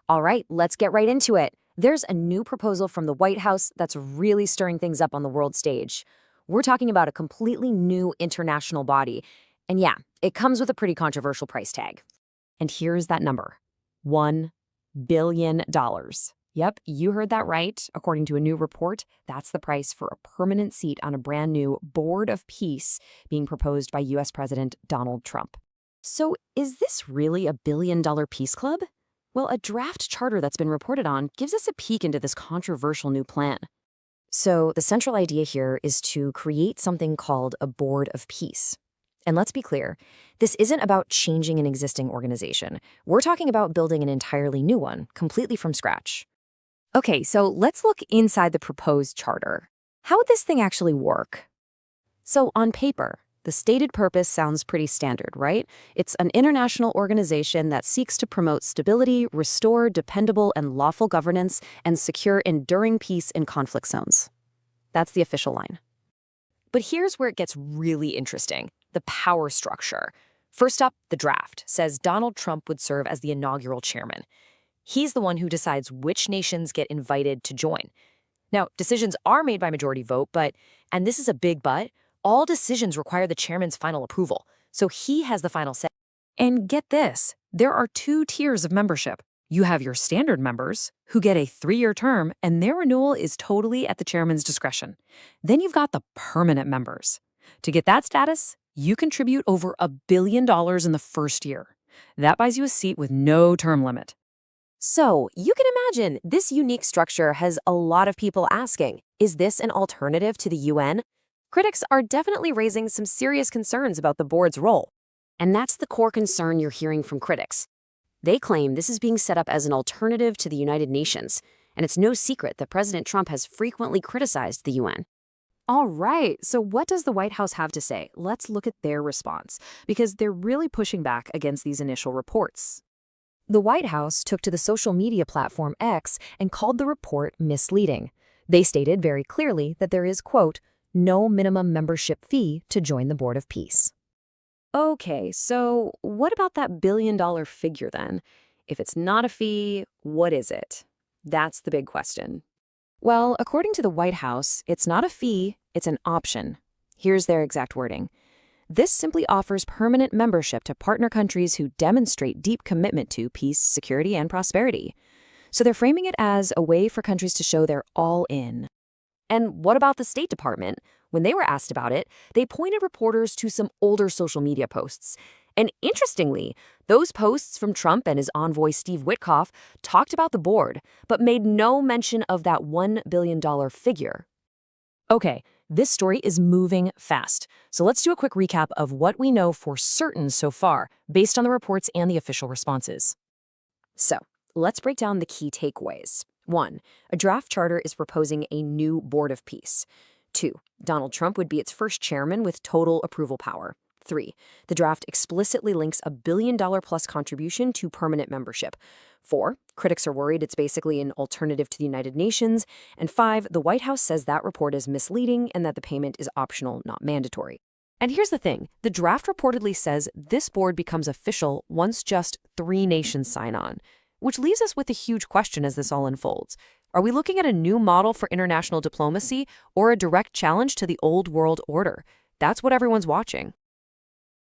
All right, let's get right into it. There's a new proposal from the White House that's really stirring things up on the world stage. We're talking about a completely new international body. And yeah, it comes with a pretty controversial price tag. And here's that number, $1 billion. Yep, you heard that right. According to a new report, that's the price for a permanent seat on a brand new Board of Peace being proposed by U.S. President Donald Trump. So is this really a billion-dollar peace club? Well, a draft charter that's been reported on gives us a peek into this controversial new plan. So the central idea here is to create something called a Board of Peace. And let's be clear, this isn't about changing an existing organization. We're talking about building an entirely new one, completely from scratch. Okay, so let's look inside the proposed charter. How would this thing actually work? So on paper, the stated purpose sounds pretty standard, right? It's an international organization that seeks to promote stability, restore dependable and lawful governance, and secure enduring peace in conflict zones. That's the official line. But here's where it gets really interesting, the power structure. First up, the draft says Donald Trump would serve as the inaugural chairman. He's the one who decides which nations get invited to join. Now, decisions are made by majority vote, and this is a big but, all decisions require the chairman's final approval, so he has the final say. And get this, there are 2 tiers of membership. You have your standard members, who get a 3-year term, and their renewal is totally at the chairman's discretion. Then you've got the permanent members. To get that status, you contribute over $1 billion in the first year. That buys you a seat with no term limit. So, you can imagine, this unique structure has a lot of people asking, is this an alternative to the UN? Critics are definitely raising some serious concerns about the board's role. And that's the core concern you're hearing from critics. They claim this is being set up as an alternative to the United Nations, and it's no secret that President Trump has frequently criticized the UN. All right, so what does the White House have to say? Let's look at their response, because they're really pushing back against these initial reports. The White House took to the social media platform X and called the report misleading. They stated very clearly that there is, quote, no minimum membership fee to join the Board of Peace. Okay, so what about that billion-dollar figure then? If it's not a fee, what is it? That's the big question. Well, according to the White House, it's not a fee, it's an option. Here's their exact wording. This simply offers permanent membership to partner countries who demonstrate deep commitment to peace, security, and prosperity. So they're framing it as a way for countries to show they're all in. And what about the State Department? When they were asked about it, they pointed reporters to some older social media posts. And interestingly, those posts from Trump and his envoy Steve Witkoff talked about the board, but made no mention of that $1 billion figure. Okay, this story is moving fast. So let's do a quick recap of what we know for certain so far, based on the reports and the official responses. So, let's break down the key takeaways. 1. A draft charter is proposing a new Board of Peace. 2. Donald Trump would be its first chairman with total approval power. 3. The draft explicitly links a $1 billion-plus contribution to permanent membership. 4. Critics are worried it's basically an alternative to the United Nations. And 5. The White House says that report is misleading and that the payment is optional, not mandatory. And here's the thing. The draft reportedly says this board becomes official once just 3 nations sign on, which leaves us with a huge question as this all unfolds. Are we looking at a new model for international diplomacy or a direct challenge to the old world order? That's what everyone's watching.